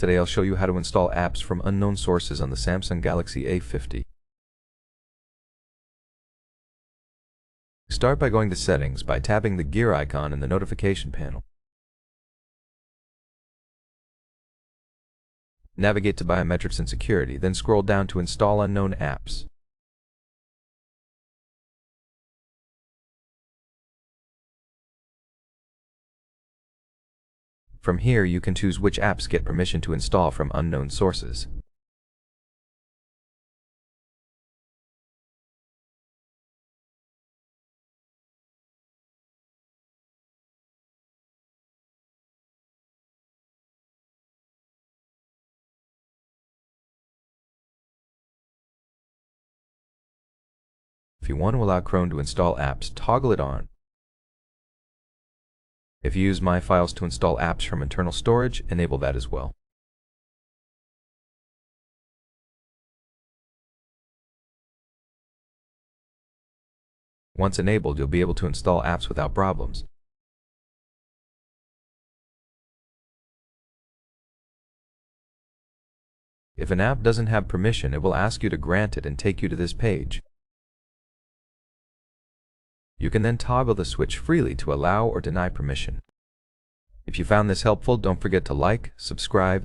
Today I'll show you how to install apps from unknown sources on the Samsung Galaxy A50. Start by going to Settings by tapping the gear icon in the notification panel. Navigate to Biometrics and Security, then scroll down to Install Unknown Apps. From here, you can choose which apps get permission to install from unknown sources. If you want to allow Chrome to install apps, toggle it on. If you use My Files to install apps from internal storage, enable that as well. Once enabled, you'll be able to install apps without problems. If an app doesn't have permission, it will ask you to grant it and take you to this page. You can then toggle the switch freely to allow or deny permission. If you found this helpful, don't forget to like, subscribe,